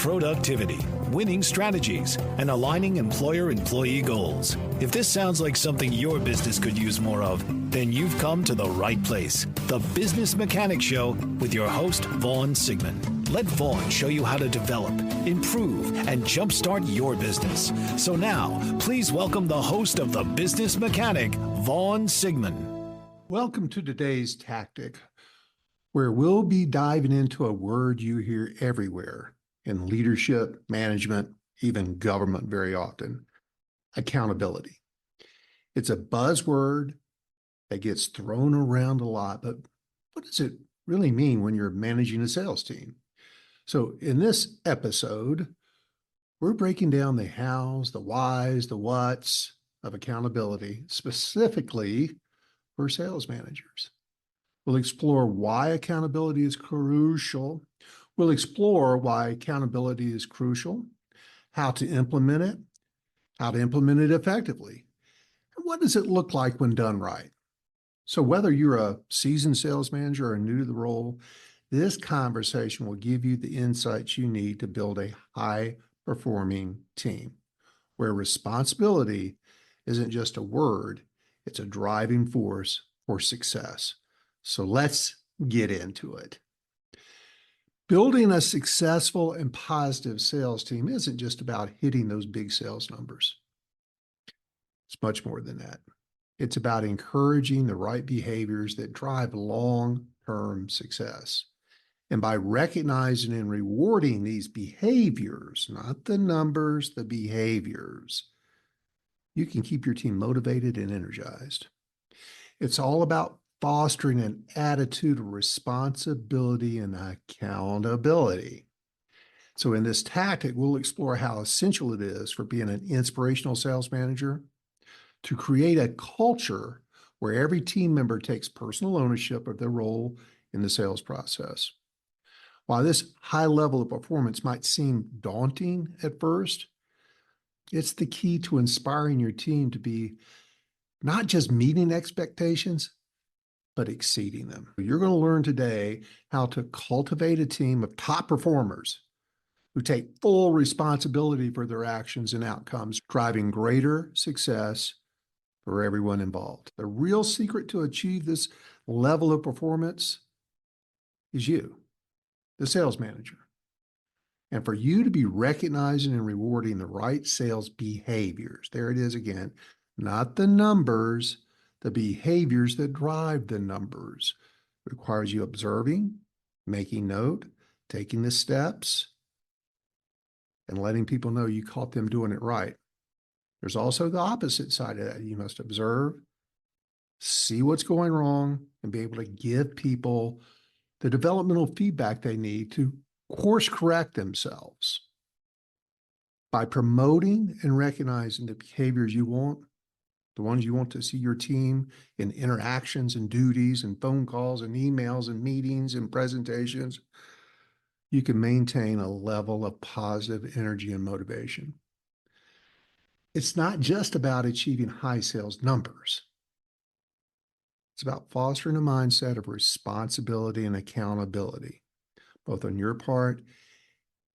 productivity, winning strategies, and aligning employer-employee goals. If this sounds like something your business could use more of, then you've come to the right place. The Business Mechanic Show with your host, Vaughn Sigmund. Let Vaughn show you how to develop, improve, and jumpstart your business. So now, please welcome the host of The Business Mechanic, Vaughn Sigmund. Welcome to today's tactic, where we'll be diving into a word you hear everywhere in leadership, management, even government very often: accountability. It's a buzzword that gets thrown around a lot, but what does it really mean when you're managing a sales team? So in this episode, we're breaking down the hows, the whys, the whats of accountability, specifically for sales managers. We'll explore why accountability is crucial. We'll explore why accountability is crucial, how to implement it effectively, and what does it look like when done right. So whether you're a seasoned sales manager or new to the role, this conversation will give you the insights you need to build a high-performing team, where responsibility isn't just a word, it's a driving force for success. So let's get into it. Building a successful and positive sales team isn't just about hitting those big sales numbers. It's much more than that. It's about encouraging the right behaviors that drive long-term success. And by recognizing and rewarding these behaviors, not the numbers, the behaviors, you can keep your team motivated and energized. It's all about fostering an attitude of responsibility and accountability. So in this tactic, we'll explore how essential it is for being an inspirational sales manager to create a culture where every team member takes personal ownership of their role in the sales process. While this high level of performance might seem daunting at first, it's the key to inspiring your team to be not just meeting expectations, but exceeding them. You're going to learn today how to cultivate a team of top performers who take full responsibility for their actions and outcomes, driving greater success for everyone involved. The real secret to achieve this level of performance is you, the sales manager. And for you to be recognizing and rewarding the right sales behaviors, there it is again, not the numbers, the behaviors that drive the numbers. It requires you observing, making note, taking the steps, and letting people know you caught them doing it right. There's also the opposite side of that. You must observe, see what's going wrong, and be able to give people the developmental feedback they need to course correct themselves. By promoting and recognizing the behaviors you want, the ones you want to see your team in interactions and duties and phone calls and emails and meetings and presentations, you can maintain a level of positive energy and motivation. It's not just about achieving high sales numbers. It's about fostering a mindset of responsibility and accountability, both on your part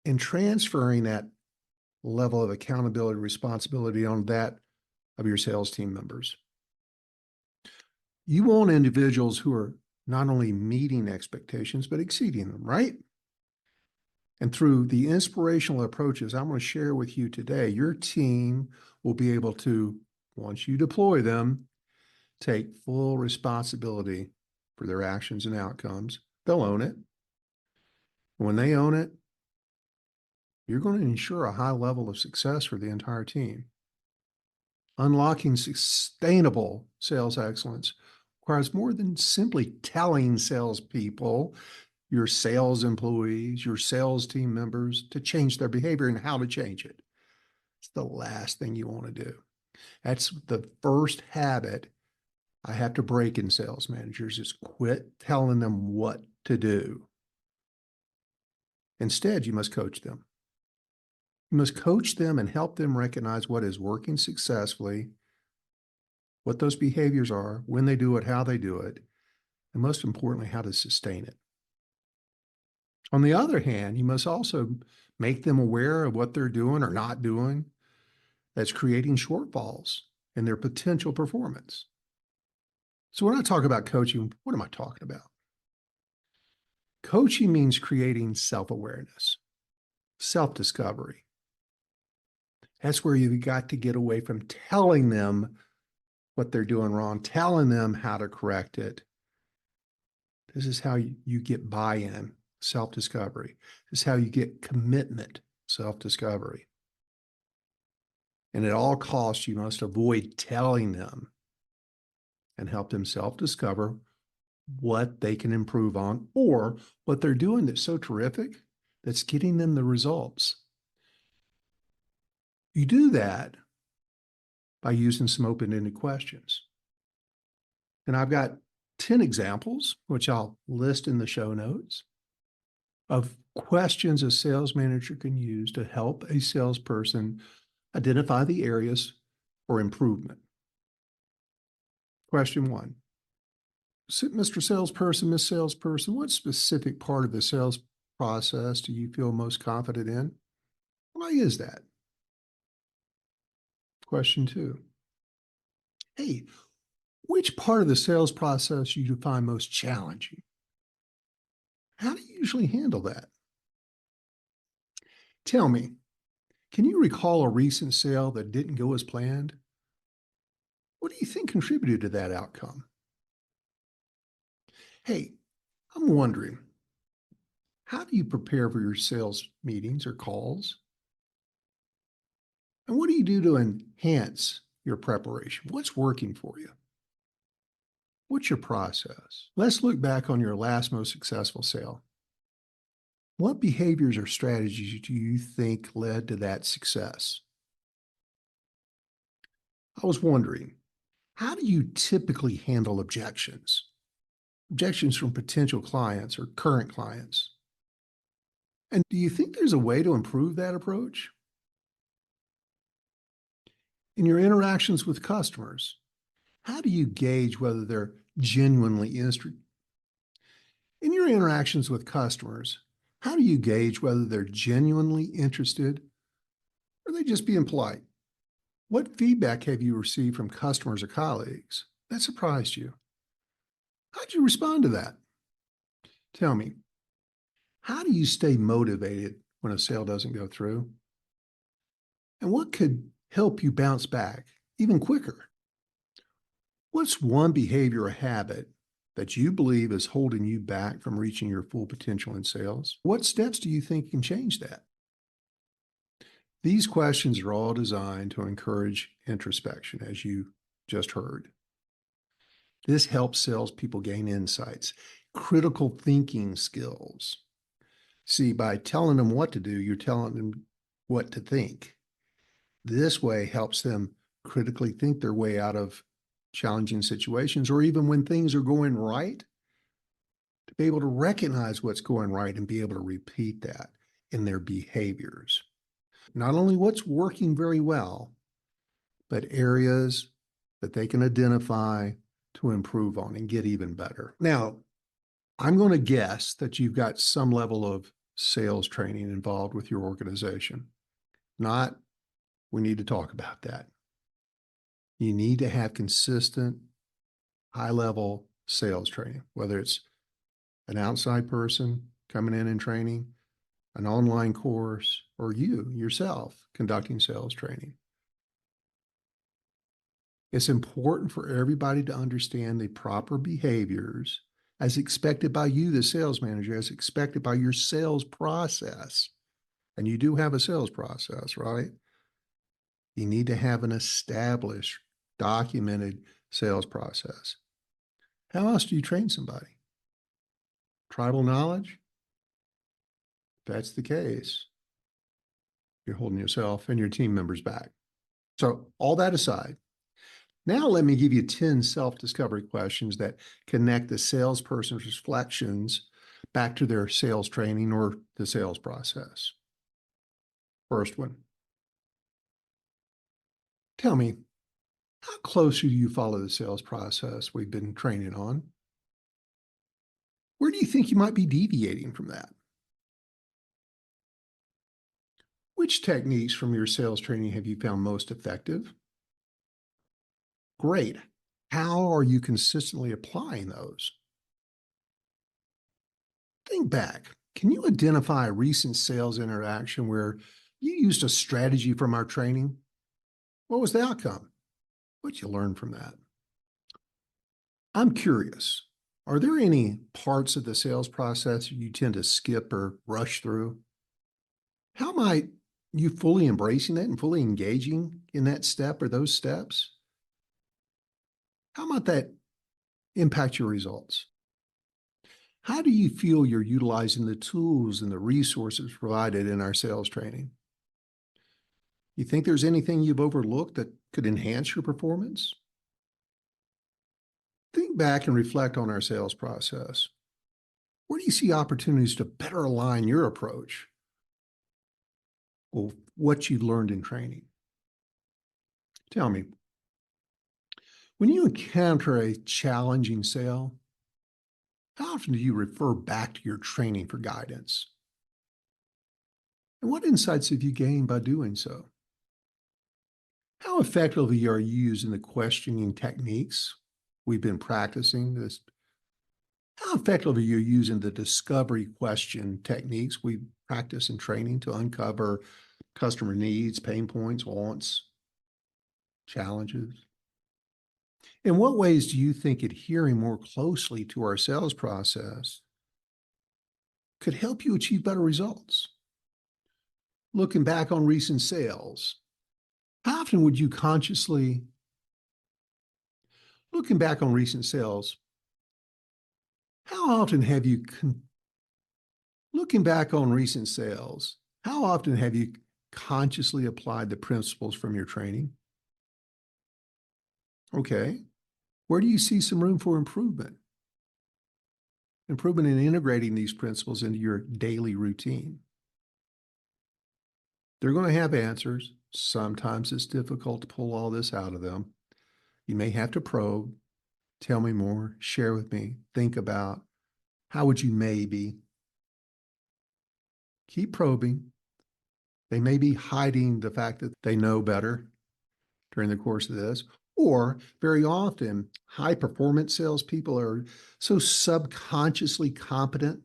and transferring that level of accountability and responsibility on that of your sales team members. You want individuals who are not only meeting expectations, but exceeding them, right? And through the inspirational approaches I'm going to share with you today, your team will be able to, once you deploy them, take full responsibility for their actions and outcomes. They'll own it. When they own it, you're going to ensure a high level of success for the entire team. Unlocking sustainable sales excellence requires more than simply telling salespeople, your sales employees, your sales team members, to change their behavior and how to change it. It's the last thing you want to do. That's the first habit I have to break in sales managers, is quit telling them what to do. Instead, you must coach them. You must coach them and help them recognize what is working successfully, what those behaviors are, when they do it, how they do it, and most importantly, how to sustain it. On the other hand, you must also Make them aware of what they're doing or not doing that's creating shortfalls in their potential performance. So when I talk about coaching, what am I talking about? Coaching means creating self-awareness, self-discovery. That's where you've got to get away from telling them what they're doing wrong, telling them how to correct it. This is how you get buy-in, self-discovery. This is how you get commitment, self-discovery. And at all costs, you must avoid telling them and help them self-discover what they can improve on or what they're doing that's so terrific that's getting them the results. You do that by using some open-ended questions. And I've got 10 examples, which I'll list in the show notes, of questions a sales manager can use to help a salesperson identify the areas for improvement. Question one, Mr. Salesperson, Miss Salesperson, what specific part of the sales process do you feel most confident in? Why is that? Question two, hey, which part of the sales process do you find most challenging? How do you usually handle that? Tell me, can you recall a recent sale that didn't go as planned? What do you think contributed to that outcome? Hey, I'm wondering, how do you prepare for your sales meetings or calls? And what do you do to enhance your preparation? What's working for you? What's your process? Let's look back on your last most successful sale. What behaviors or strategies do you think led to that success? I was wondering, how do you typically handle objections? Objections from potential clients or current clients? And do you think there's a way to improve that approach? In your interactions with customers, how do you gauge whether they're genuinely interested? In your interactions with customers, how do you gauge whether they're genuinely interested or are they just being polite? What feedback have you received from customers or colleagues that surprised you? How'd you respond to that? Tell me, how do you stay motivated when a sale doesn't go through? And what could help you bounce back even quicker? What's one behavior or habit that you believe is holding you back from reaching your full potential in sales? What steps do you think can change that? These questions are all designed to encourage introspection, as you just heard. This helps salespeople gain insights, critical thinking skills. See, by telling them what to do, you're telling them what to think. This way helps them critically think their way out of challenging situations, or even when things are going right, to be able to recognize what's going right and be able to repeat that in their behaviors. Not only what's working very well, but areas that they can identify to improve on and get even better. Now, I'm going to guess that you've got some level of sales training involved with your organization. Not, we need to talk about that. You need to have consistent, high-level sales training, whether it's an outside person coming in and training, an online course, or you yourself conducting sales training. It's important for everybody to understand the proper behaviors as expected by you, the sales manager, as expected by your sales process. And you do have a sales process, right? You need to have an established, documented sales process. How else do you train somebody? Tribal knowledge? If that's the case, you're holding yourself and your team members back. So all that aside, now let me give you 10 self-discovery questions that connect the salesperson's reflections back to their sales training or the sales process. First one. Tell me, how closely do you follow the sales process we've been training on? Where do you think you might be deviating from that? Which techniques from your sales training have you found most effective? Great. How are you consistently applying those? Think back. Can you identify a recent sales interaction where you used a strategy from our training? What was the outcome? What'd you learn from that? I'm curious. Are there any parts of the sales process you tend to skip or rush through? How might you fully embracing that and fully engaging in that step or those steps? How might that impact your results? How do you feel you're utilizing the tools and the resources provided in our sales training? You think there's anything you've overlooked that could enhance your performance? Think back and reflect on our sales process. Where do you see opportunities to better align your approach with what you learned in training? Tell me, when you encounter a challenging sale, how often do you refer back to your training for guidance? And what insights have you gained by doing so? How effectively are you using the questioning techniques we've been practicing this? How effectively are you using the discovery question techniques we practice in training to uncover customer needs, pain points, wants, challenges? In what ways do you think adhering more closely to our sales process could help you achieve better results? Looking back on recent sales, how often would you consciously, looking back on recent sales, how often have you, looking back on recent sales, how often have you consciously applied the principles from your training? Okay. Where do you see some room for improvement? Improvement in integrating these principles into your daily routine. They're going to have answers. Sometimes it's difficult to pull all this out of them. You may have to probe, tell me more, share with me, think about how would you maybe. Keep probing. They may be hiding the fact that they know better during the course of this, or very often high performance salespeople are so subconsciously competent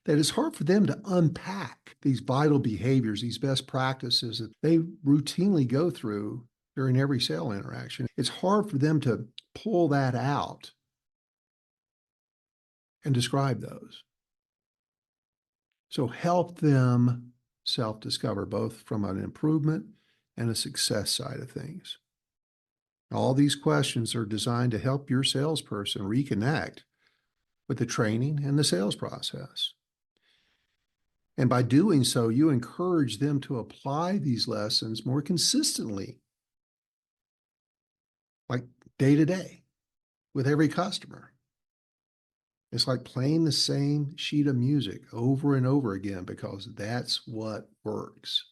that it's hard for them to unpack these vital behaviors, these best practices that they routinely go through during every sale interaction. It's hard for them to pull that out and describe those. So help them self-discover both from an improvement and a success side of things. All these questions are designed to help your salesperson reconnect with the training and the sales process. And by doing so, you encourage them to apply these lessons more consistently, like day to day with every customer. It's like playing the same sheet of music over and over again because that's what works.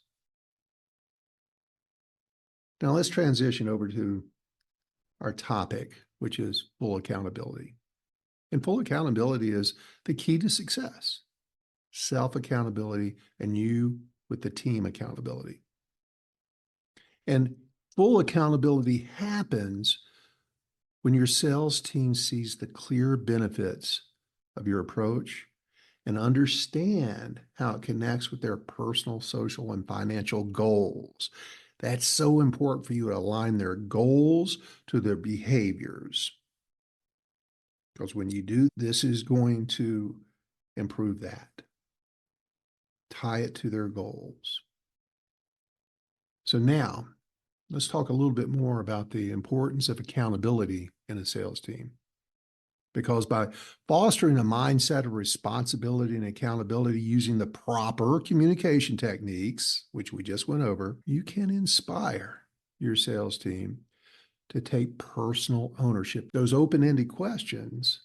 Now let's transition over to our topic, which is full accountability. And full accountability is the key to success. Self-accountability and you with the team accountability. And full accountability happens when your sales team sees the clear benefits of your approach and understand how it connects with their personal, social, and financial goals. That's so important for you to align their goals to their behaviors. Because when you do, this is going to improve that. Tie it to their goals. So now, let's talk a little bit more about the importance of accountability in a sales team. Because by fostering a mindset of responsibility and accountability using the proper communication techniques, which we just went over, you can inspire your sales team to take personal ownership. Those open-ended questions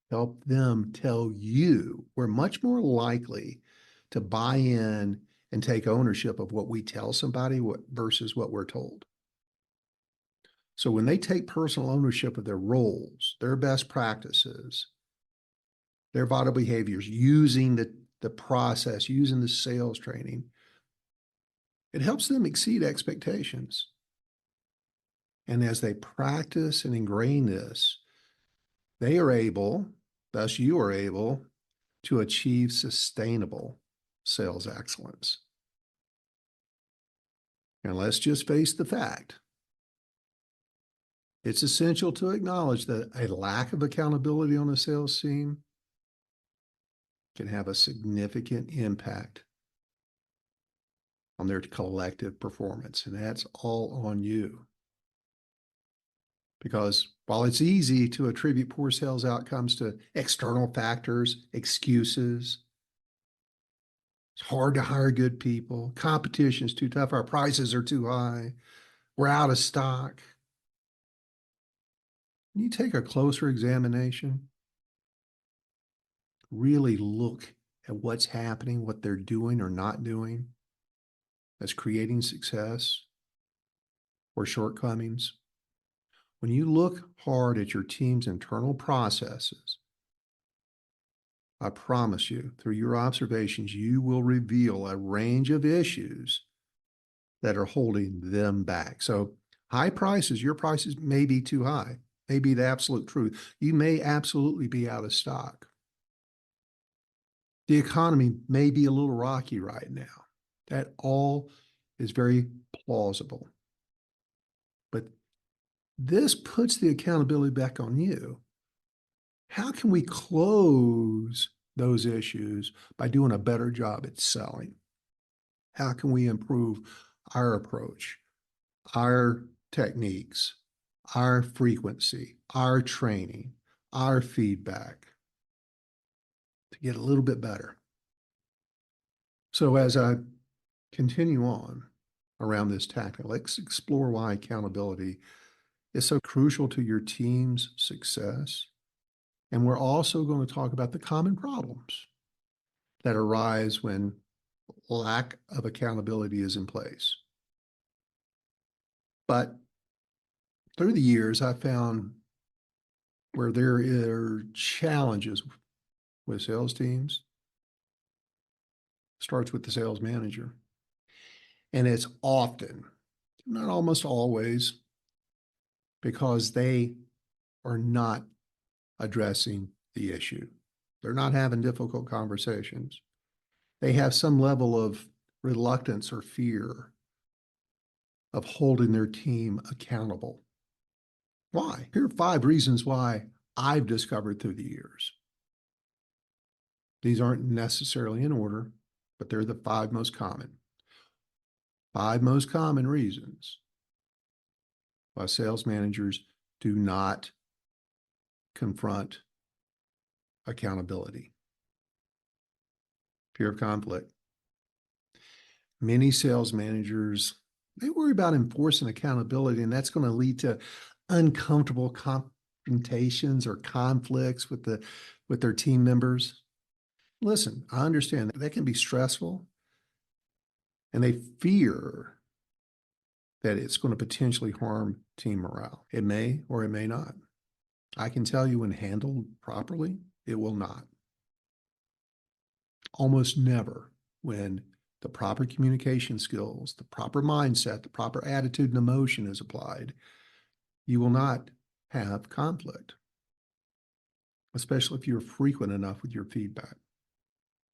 help them tell you we're much more likely to buy in and take ownership of what we tell somebody versus what we're told. So when they take personal ownership of their roles, their best practices, their vital behaviors, using the process, using the sales training, It helps them exceed expectations. And as they practice and ingrain this, they are able, thus you are able, to achieve sustainable sales excellence. And let's just face the fact. It's essential to acknowledge that a lack of accountability on a sales team can have a significant impact on their collective performance. And that's all on you. Because while it's easy to attribute poor sales outcomes to external factors, excuses, it's hard to hire good people, competition is too tough, our prices are too high, we're out of stock. When you take a closer examination, really look at what's happening, what they're doing or not doing that's creating success or shortcomings. When you look hard at your team's internal processes, I promise you, through your observations, you will reveal a range of issues that are holding them back. So high prices, your prices may be too high, may be the absolute truth. You may absolutely be out of stock. The economy may be a little rocky right now. That all is very plausible. But this puts the accountability back on you. How can we close those issues by doing a better job at selling? How can we improve our approach, our techniques, our frequency, our training, our feedback to get a little bit better? So as I continue on around this tactic, let's explore why accountability is so crucial to your team's success. And we're also going to talk about the common problems that arise when lack of accountability is in place. But through the years, I found where there are challenges with sales teams, starts with the sales manager. And it's often, not almost always, because they are not addressing the issue. They're not having difficult conversations. They have some level of reluctance or fear of holding their team accountable. Why? Here are 5 reasons why I've discovered through the years. These aren't necessarily in order, but they're the 5 most common. 5 most common reasons why sales managers do not confront accountability. Fear of conflict. Many sales managers, they worry about enforcing accountability, and that's going to lead to uncomfortable confrontations or conflicts with their team members. Listen, I understand that can be stressful, and they fear that it's going to potentially harm team morale. It may or it may not. I can tell you when handled properly, it will not. Almost never, when the proper communication skills, the proper mindset, the proper attitude and emotion is applied, you will not have conflict, especially if you're frequent enough with your feedback.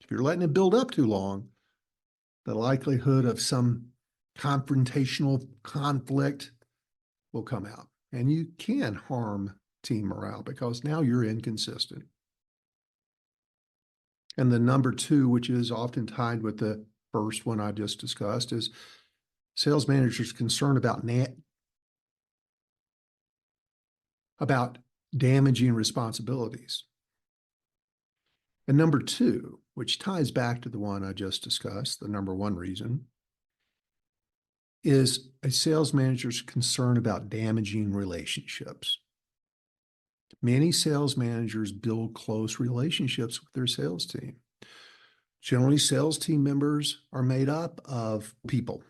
If you're letting it build up too long, the likelihood of some confrontational conflict will come out, and you can harm team morale because now you're inconsistent. And the number 2, which is often tied with the first one I just discussed, is sales managers' concern about damaging responsibilities. And number 2, which ties back to the one I just discussed, the number 1 reason, is a sales manager's concern about damaging relationships. Many sales managers build close relationships with their sales team. Generally, sales team members are made up of people,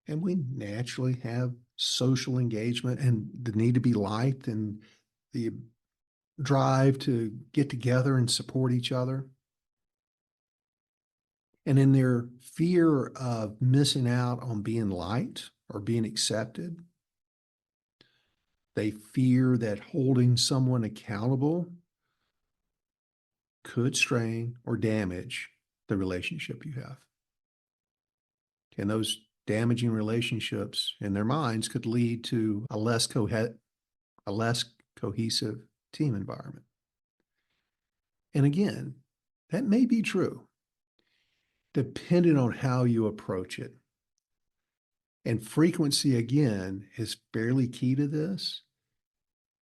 and we naturally have social engagement and the need to be liked and the drive to get together and support each other. And in their fear of missing out on being liked or being accepted, they fear that holding someone accountable could strain or damage the relationship you have. And those damaging relationships in their minds could lead to a less cohesive team environment. And again, that may be true, depending on how you approach it. And frequency, again, is fairly key to this.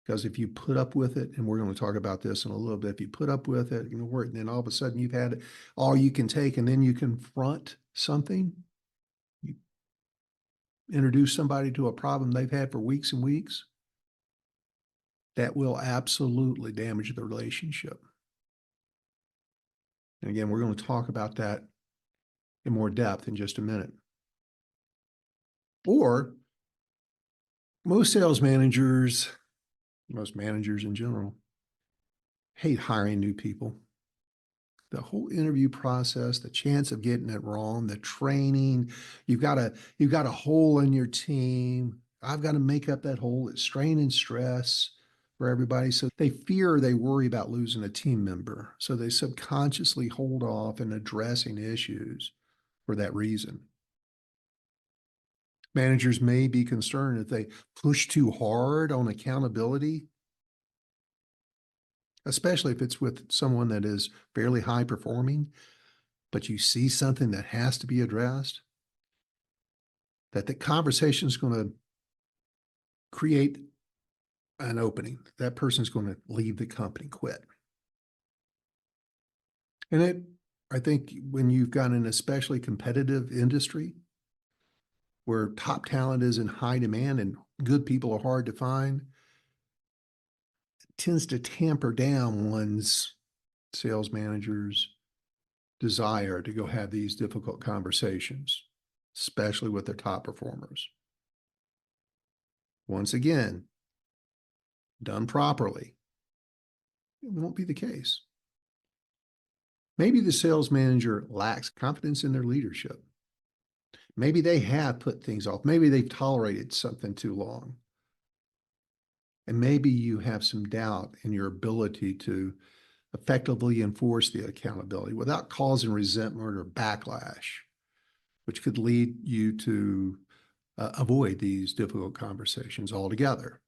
Because if you put up with it, and we're going to talk about this in a little bit, if you put up with it, and then all of a sudden you've had all you can take, and then you confront something, you introduce somebody to a problem they've had for weeks and weeks, that will absolutely damage the relationship. And again, we're going to talk about that in more depth in just a minute. Or most sales managers, most managers in general, hate hiring new people. The whole interview process, the chance of getting it wrong, the training, you've got a hole in your team. I've got to make up that hole. It's strain and stress for everybody. So they fear, they worry about losing a team member. So they subconsciously hold off in addressing issues for that reason. Managers may be concerned if they push too hard on accountability, especially if it's with someone that is fairly high performing, but you see something that has to be addressed, that the conversation is going to create an opening. That person's going to leave the company, quit. And I think when you've got an especially competitive industry where top talent is in high demand and good people are hard to find, it tends to tamper down one's sales manager's desire to go have these difficult conversations, especially with their top performers. Once again, done properly, it won't be the case. Maybe the sales manager lacks confidence in their leadership. Maybe they have put things off. Maybe they've tolerated something too long. And maybe you have some doubt in your ability to effectively enforce the accountability without causing resentment or backlash, which could lead you to avoid these difficult conversations altogether.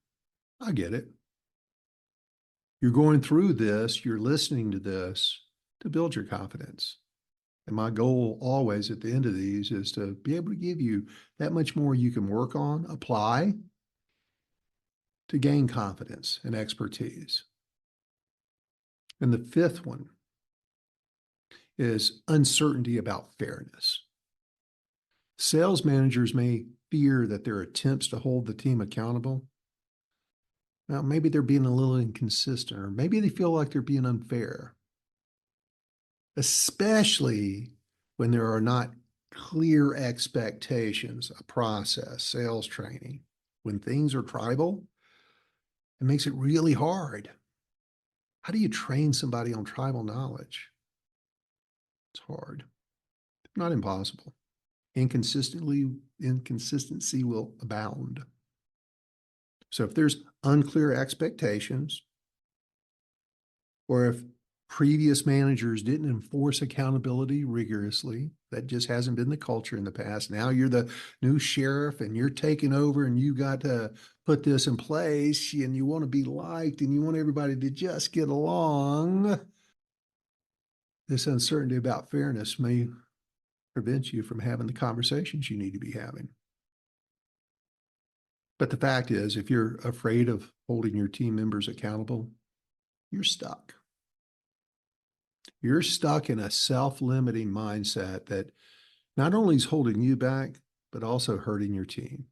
I get it. You're going through this, you're listening to this to build your confidence. And my goal always at the end of these is to be able to give you that much more you can work on, apply to gain confidence and expertise. And the fifth one is uncertainty about fairness. Sales managers may fear that their attempts to hold the team accountable, now maybe they're being a little inconsistent, or maybe they feel like they're being unfair, especially when there are not clear expectations, a process, sales training. When things are tribal, it makes it really hard. How do you train somebody on tribal knowledge? It's hard, not impossible. Inconsistency will abound. So if there's unclear expectations, or if previous managers didn't enforce accountability rigorously, that just hasn't been the culture in the past. Now you're the new sheriff and you're taking over and you got to put this in place and you want to be liked and you want everybody to just get along. This uncertainty about fairness may prevent you from having the conversations you need to be having. But the fact is, if you're afraid of holding your team members accountable, you're stuck. You're stuck in a self-limiting mindset that not only is holding you back, but also hurting your team.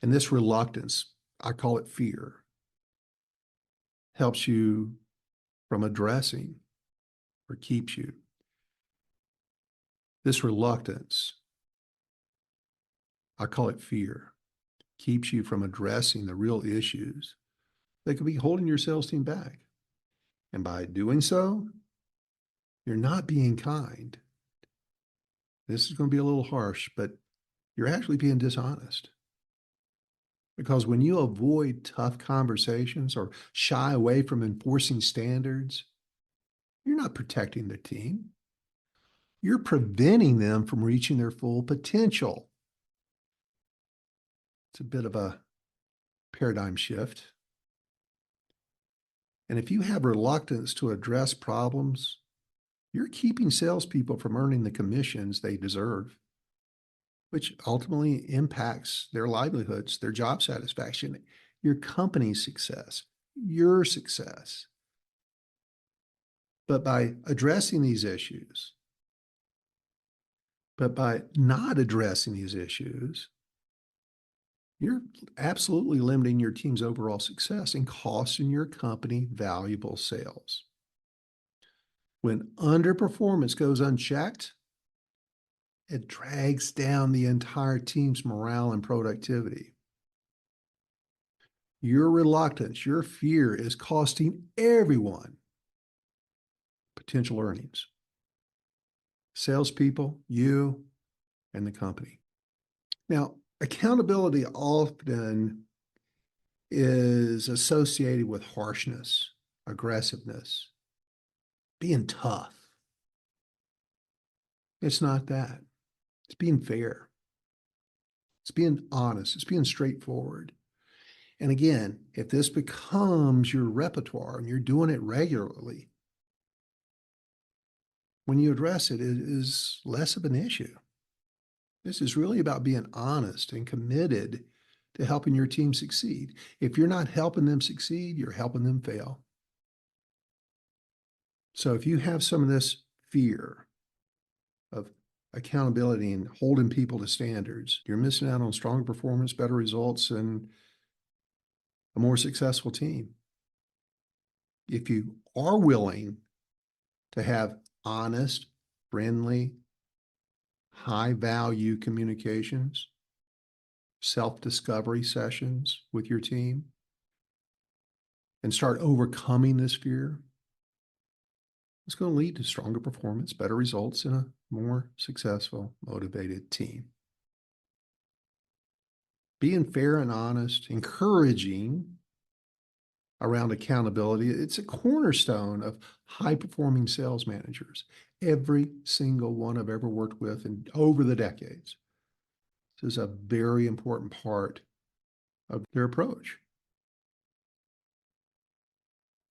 And this reluctance, I call it fear, helps you from addressing or keeps you. This reluctance, I call it fear, keeps you from addressing the real issues that could be holding your sales team back. And by doing so, you're not being kind. This is going to be a little harsh, but you're actually being dishonest. Because when you avoid tough conversations or shy away from enforcing standards, you're not protecting the team. You're preventing them from reaching their full potential. It's a bit of a paradigm shift. And if you have reluctance to address problems, you're keeping salespeople from earning the commissions they deserve, which ultimately impacts their livelihoods, their job satisfaction, your company's success, your success. But by addressing these issues, but by not addressing these issues, you're absolutely limiting your team's overall success and costing your company valuable sales. When underperformance goes unchecked, it drags down the entire team's morale and productivity. Your reluctance, your fear is costing everyone potential earnings. Salespeople, you, and the company. Now, accountability often is associated with harshness, aggressiveness, being tough. It's not that. It's being fair. It's being honest. It's being straightforward. And again, if this becomes your repertoire and you're doing it regularly, when you address it, it is less of an issue. This is really about being honest and committed to helping your team succeed. If you're not helping them succeed, you're helping them fail. So if you have some of this fear of accountability and holding people to standards, you're missing out on stronger performance, better results, and a more successful team. If you are willing to have honest, friendly, high value communications, self-discovery sessions with your team, and start overcoming this fear, it's going to lead to stronger performance, better results, and a more successful, motivated team. Being fair and honest, encouraging around accountability, it's a cornerstone of high-performing sales managers. Every single one I've ever worked with and over the decades. This is a very important part of their approach.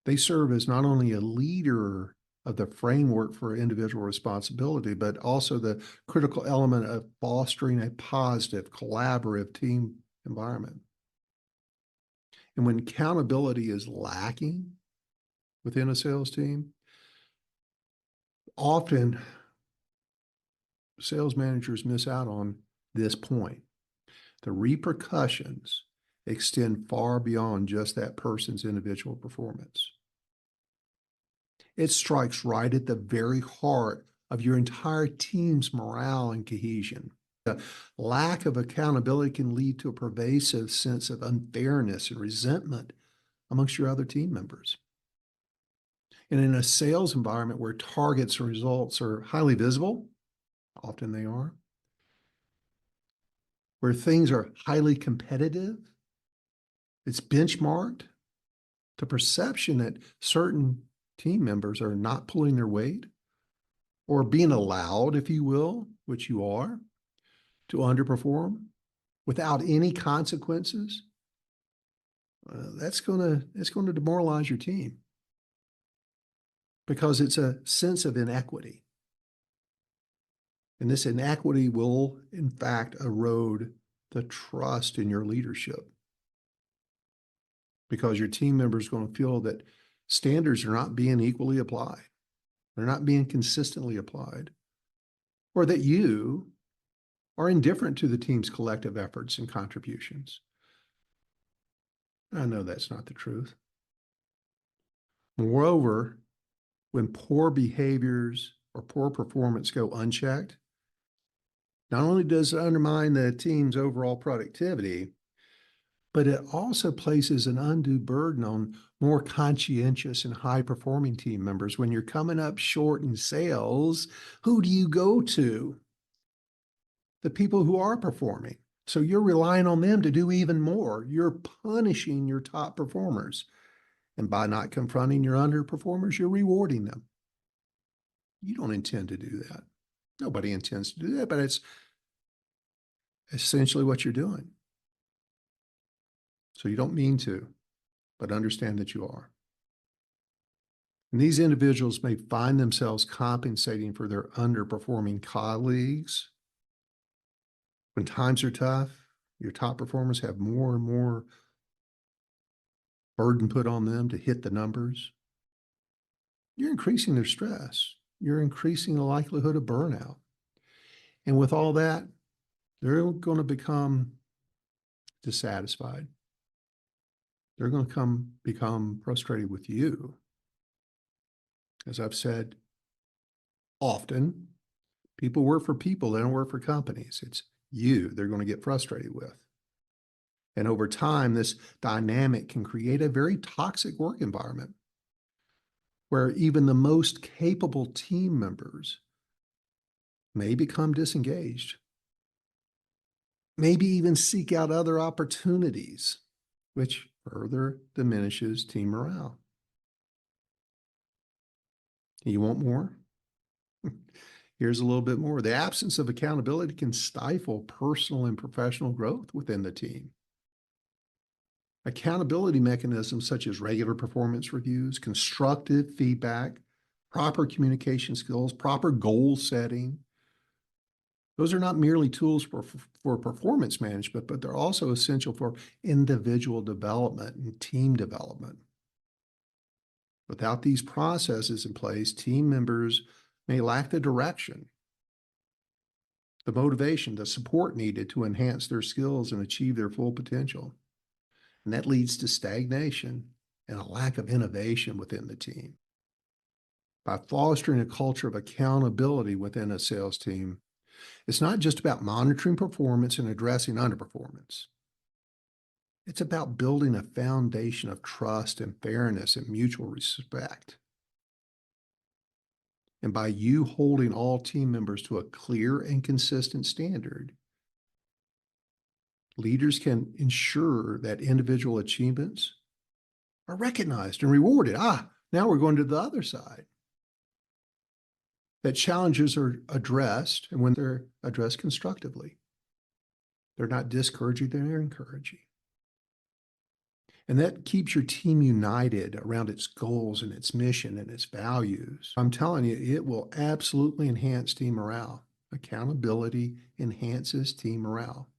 They serve as not only a leader of the framework for individual responsibility, but also the critical element of fostering a positive, collaborative team environment. And when accountability is lacking within a sales team, often sales managers miss out on this point. The repercussions extend far beyond just that person's individual performance. It strikes right at the very heart of your entire team's morale and cohesion. The lack of accountability can lead to a pervasive sense of unfairness and resentment amongst your other team members. And in a sales environment where targets and results are highly visible, often they are, where things are highly competitive, it's benchmarked, the perception that certain team members are not pulling their weight or being allowed, if you will, which you are, to underperform without any consequences, it's going to demoralize your team because it's a sense of inequity. And this inequity will, in fact, erode the trust in your leadership because your team members are going to feel that standards are not being equally applied. They're not being consistently applied, or that you are indifferent to the team's collective efforts and contributions. I know that's not the truth. Moreover, when poor behaviors or poor performance go unchecked, not only does it undermine the team's overall productivity, but it also places an undue burden on more conscientious and high-performing team members. When you're coming up short in sales, who do you go to? the people who are performing. So you're relying on them to do even more. You're punishing your top performers. And by not confronting your underperformers, you're rewarding them. You don't intend to do that. Nobody intends to do that, but it's essentially what you're doing. So you don't mean to, but understand that you are. And these individuals may find themselves compensating for their underperforming colleagues. When times are tough, your top performers have more and more burden put on them to hit the numbers. You're increasing their stress. You're increasing the likelihood of burnout. And with all that, they're going to become dissatisfied. They're going to become frustrated with you. As I've said often, people work for people, they don't work for companies. It's you they're going to get frustrated with. And over time, this dynamic can create a very toxic work environment where even the most capable team members may become disengaged, maybe even seek out other opportunities, which further diminishes team morale. You want more? Here's a little bit more. The absence of accountability can stifle personal and professional growth within the team. Accountability mechanisms such as regular performance reviews, constructive feedback, proper communication skills, proper goal setting, those are not merely tools for performance management, but they're also essential for individual development and team development. Without these processes in place, team members may lack the direction, the motivation, the support needed to enhance their skills and achieve their full potential. And that leads to stagnation and a lack of innovation within the team. By fostering a culture of accountability within a sales team, it's not just about monitoring performance and addressing underperformance. It's about building a foundation of trust and fairness and mutual respect. And by you holding all team members to a clear and consistent standard, leaders can ensure that individual achievements are recognized and rewarded. Now we're going to the other side. That challenges are addressed, and when they're addressed constructively, they're not discouraging, they're encouraging. And that keeps your team united around its goals and its mission and its values. I'm telling you, it will absolutely enhance team morale. Accountability enhances team morale.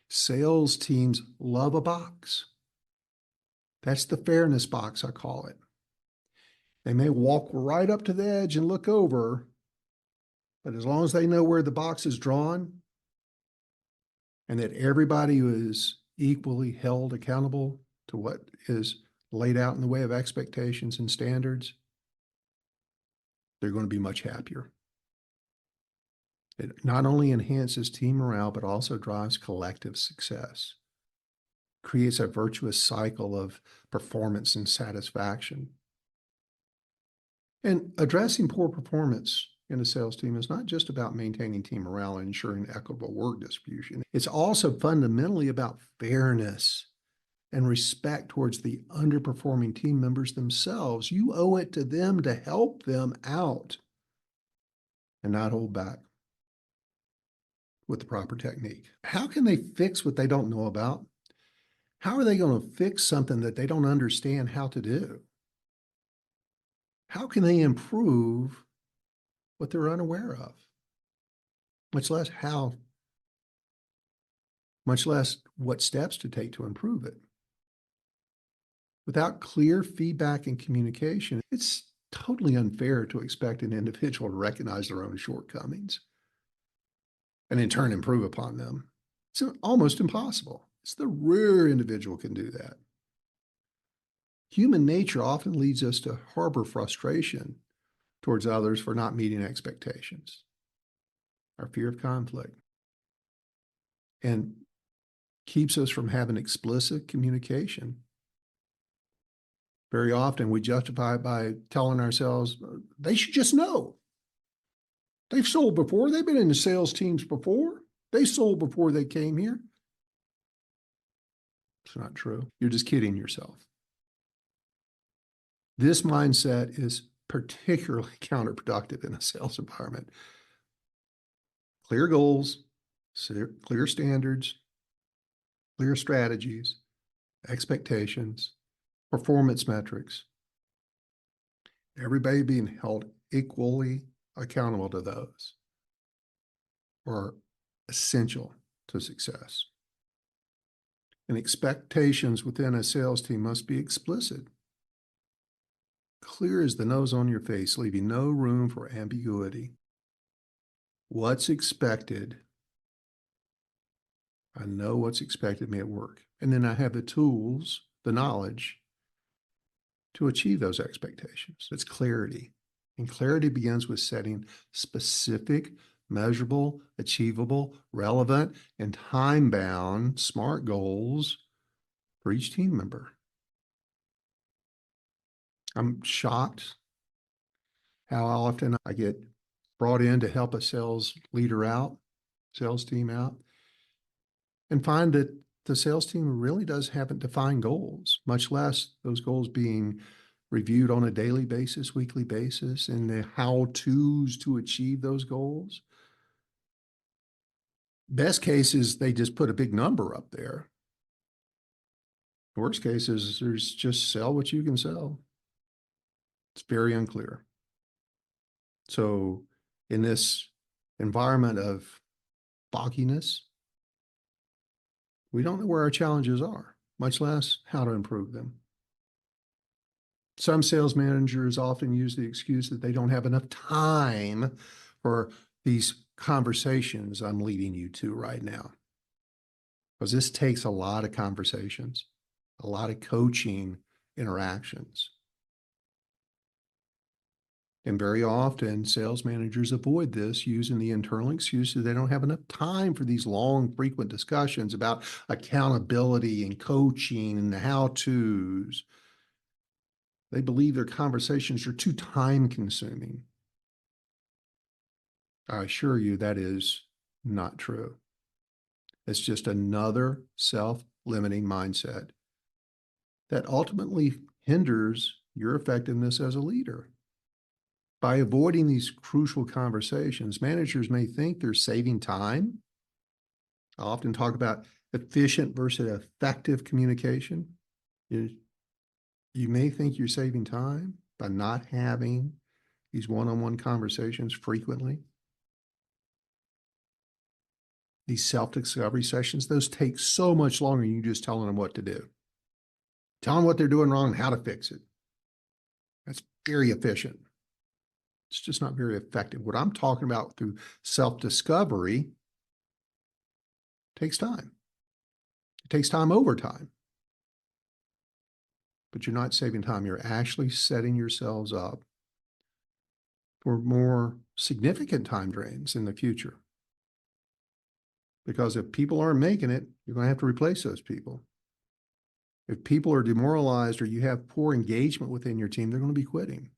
Sales teams love a box. That's the fairness box, I call it. They may walk right up to the edge and look over, but as long as they know where the box is drawn and that everybody is equally held accountable to what is laid out in the way of expectations and standards, they're going to be much happier. It not only enhances team morale, but also drives collective success, creates a virtuous cycle of performance and satisfaction. And addressing poor performance in a sales team is not just about maintaining team morale and ensuring equitable work distribution. It's also fundamentally about fairness and respect towards the underperforming team members themselves. You owe it to them to help them out and not hold back with the proper technique. How can they fix what they don't know about? How are they going to fix something that they don't understand how to do? How can they improve what they're unaware of? Much less how, much less what steps to take to improve it. Without clear feedback and communication, it's totally unfair to expect an individual to recognize their own shortcomings and in turn improve upon them. It's almost impossible. It's the rare individual can do that. Human nature often leads us to harbor frustration towards others for not meeting expectations, our fear of conflict, and keeps us from having explicit communication. Very often we justify it by telling ourselves, they should just know. They've sold before. They've been in the sales teams before. They sold before they came here. It's not true. You're just kidding yourself. This mindset is particularly counterproductive in a sales environment. Clear goals, clear standards, clear strategies, expectations, performance metrics, everybody being held equally accountable to those are essential to success. And expectations within a sales team must be explicit, clear as the nose on your face, leaving no room for ambiguity. What's expected? I know what's expected of me at work. And then I have the tools, the knowledge to achieve those expectations. It's clarity. And clarity begins with setting specific, measurable, achievable, relevant, and time-bound SMART goals for each team member. I'm shocked how often I get brought in to help a sales leader out, sales team out, and find that the sales team really haven't defined goals, much less those goals being reviewed on a daily basis, weekly basis, and the how-tos to achieve those goals. Best case is they just put a big number up there. Worst case is there's just sell what you can sell. It's very unclear. So in this environment of fogginess, we don't know where our challenges are, much less how to improve them. Some sales managers often use the excuse that they don't have enough time for these conversations I'm leading you to right now. Because this takes a lot of conversations, a lot of coaching interactions. And very often, sales managers avoid this using the internal excuse that they don't have enough time for these long, frequent discussions about accountability and coaching and the how-tos. They believe their conversations are too time-consuming. I assure you that is not true. It's just another self-limiting mindset that ultimately hinders your effectiveness as a leader. By avoiding these crucial conversations, managers may think they're saving time. I often talk about efficient versus effective communication. You may think you're saving time by not having these one-on-one conversations frequently. These self-discovery sessions, those take so much longer than you just telling them what to do. Tell them what they're doing wrong and how to fix it. That's very efficient. It's just not very effective. What I'm talking about through self-discovery takes time. It takes time over time. But you're not saving time. You're actually setting yourselves up for more significant time drains in the future. Because if people aren't making it, you're going to have to replace those people. If people are demoralized or you have poor engagement within your team, they're going to be quitting.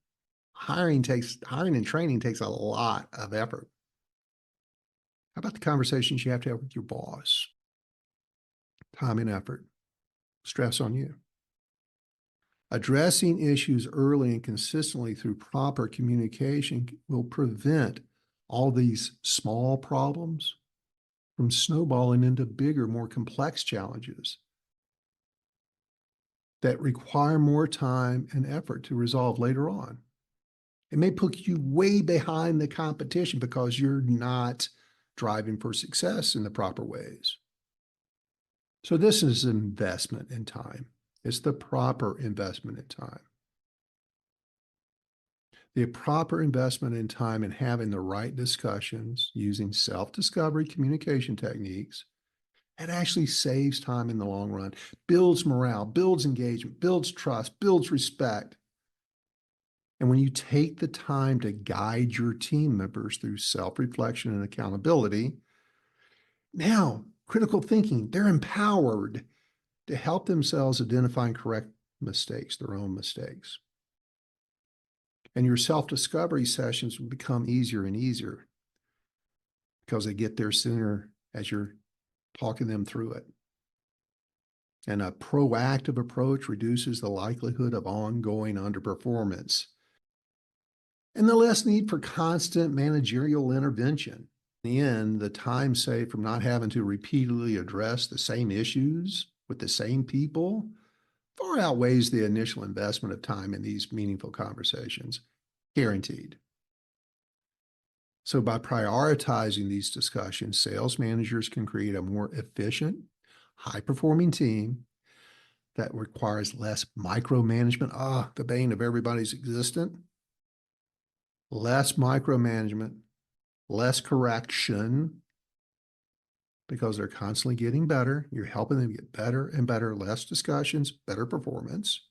Hiring and training takes a lot of effort. How about the conversations you have to have with your boss? Time and effort, stress on you. Addressing issues early and consistently through proper communication will prevent all these small problems from snowballing into bigger, more complex challenges that require more time and effort to resolve later on. It may put you way behind the competition because you're not driving for success in the proper ways. So this is an investment in time. It's the proper investment in time. The proper investment in time in having the right discussions using self-discovery communication techniques, it actually saves time in the long run, builds morale, builds engagement, builds trust, builds respect. And when you take the time to guide your team members through self-reflection and accountability, now critical thinking, they're empowered to help themselves identify and correct mistakes, their own mistakes. And your self-discovery sessions will become easier and easier because they get there sooner as you're talking them through it. And a proactive approach reduces the likelihood of ongoing underperformance and the less need for constant managerial intervention. In the end, the time saved from not having to repeatedly address the same issues with the same people far outweighs the initial investment of time in these meaningful conversations, guaranteed. So by prioritizing these discussions, sales managers can create a more efficient, high-performing team that requires less micromanagement, the bane of everybody's existence, less micromanagement, less correction, because they're constantly getting better. You're helping them get better and better, less discussions, better performance.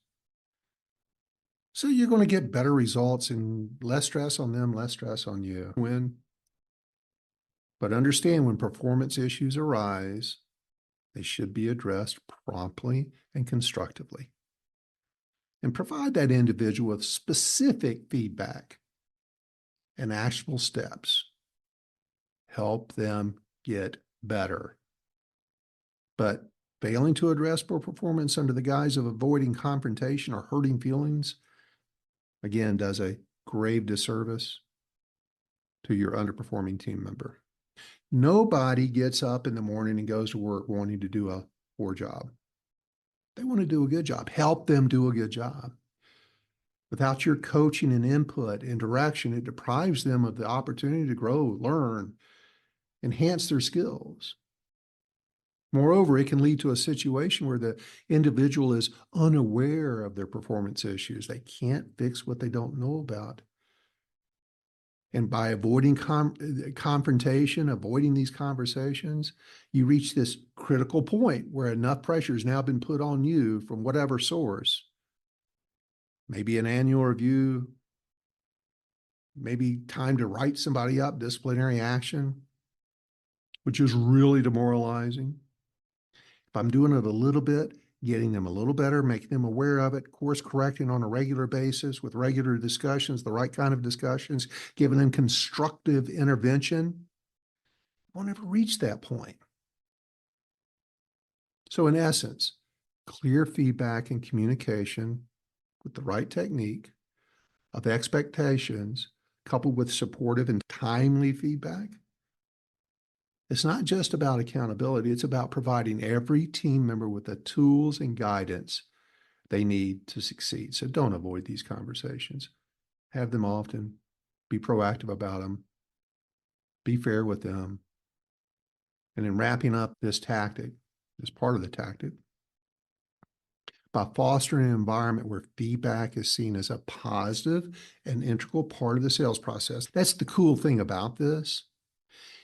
So you're going to get better results and less stress on them, less stress on you. But understand when performance issues arise, they should be addressed promptly and constructively. And provide that individual with specific feedback and actionable steps. Help them get better. But failing to address poor performance under the guise of avoiding confrontation or hurting feelings, again, does a grave disservice to your underperforming team member. Nobody gets up in the morning and goes to work wanting to do a poor job. They want to do a good job. Help them do a good job. Without your coaching and input and direction, it deprives them of the opportunity to grow, learn, enhance their skills. Moreover, it can lead to a situation where the individual is unaware of their performance issues. They can't fix what they don't know about. And by avoiding confrontation, avoiding these conversations, you reach this critical point where enough pressure has now been put on you from whatever source. Maybe an annual review, maybe time to write somebody up, disciplinary action, which is really demoralizing. If I'm doing it a little bit, getting them a little better, making them aware of it, course correcting on a regular basis with regular discussions, the right kind of discussions, giving them constructive intervention, won't ever reach that point. So in essence, clear feedback and communication with the right technique of expectations coupled with supportive and timely feedback. It's not just about accountability. It's about providing every team member with the tools and guidance they need to succeed. So don't avoid these conversations. Have them often. Be proactive about them. Be fair with them. And in wrapping up this tactic, this part of the tactic, by fostering an environment where feedback is seen as a positive and integral part of the sales process. That's the cool thing about this.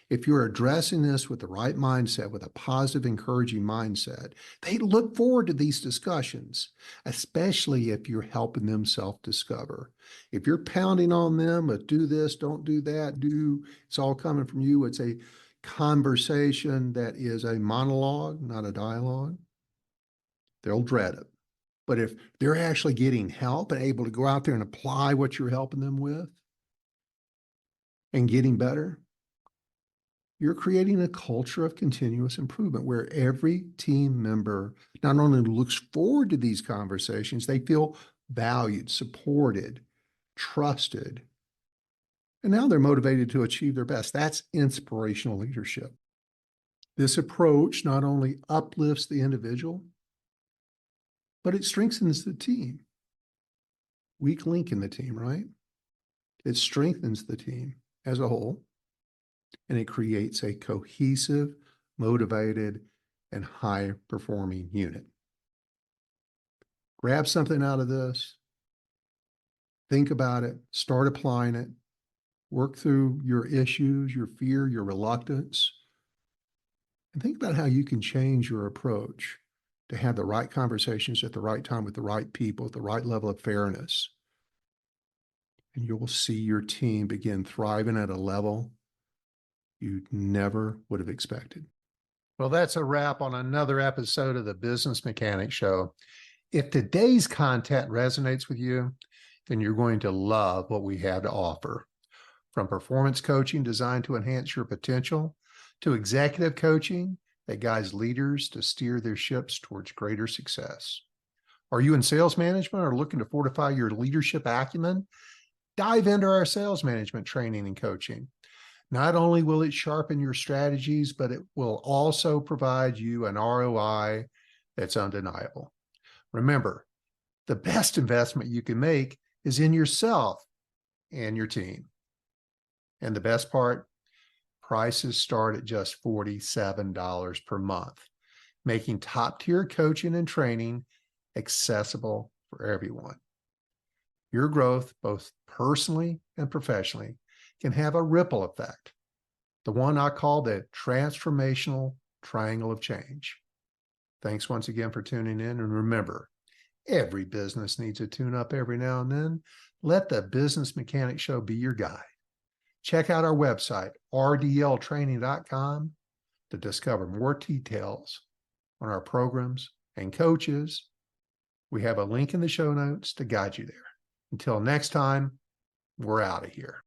If you're addressing this with the right mindset, with a positive, encouraging mindset, they look forward to these discussions, especially if you're helping them self-discover. If you're pounding on them, do this, don't do that, it's all coming from you. It's a conversation that is a monologue, not a dialogue. They'll dread it. But if they're actually getting help and able to go out there and apply what you're helping them with and getting better, you're creating a culture of continuous improvement where every team member not only looks forward to these conversations, they feel valued, supported, trusted, and now they're motivated to achieve their best. That's inspirational leadership. This approach not only uplifts the individual, but it strengthens the team. Weak link in the team, right? It strengthens the team as a whole, and it creates a cohesive, motivated, and high-performing unit. Grab something out of this. Think about it. Start applying it. Work through your issues, your fear, your reluctance, and think about how you can change your approach to have the right conversations at the right time with the right people, at the right level of fairness. And you will see your team begin thriving at a level you never would have expected. Well, that's a wrap on another episode of the Business Mechanic Show. If today's content resonates with you, then you're going to love what we have to offer. From performance coaching designed to enhance your potential, to executive coaching that guides leaders to steer their ships towards greater success. Are you in sales management or looking to fortify your leadership acumen? Dive into our sales management training and coaching. Not only will it sharpen your strategies, but it will also provide you an ROI that's undeniable. Remember, the best investment you can make is in yourself and your team. And the best part, prices start at just $47 per month, making top-tier coaching and training accessible for everyone. Your growth, both personally and professionally, can have a ripple effect, the one I call the transformational triangle of change. Thanks once again for tuning in, and remember, every business needs a tune-up every now and then. Let the Business Mechanic Show be your guide. Check out our website, rdltraining.com, to discover more details on our programs and coaches. We have a link in the show notes to guide you there. Until next time, we're out of here.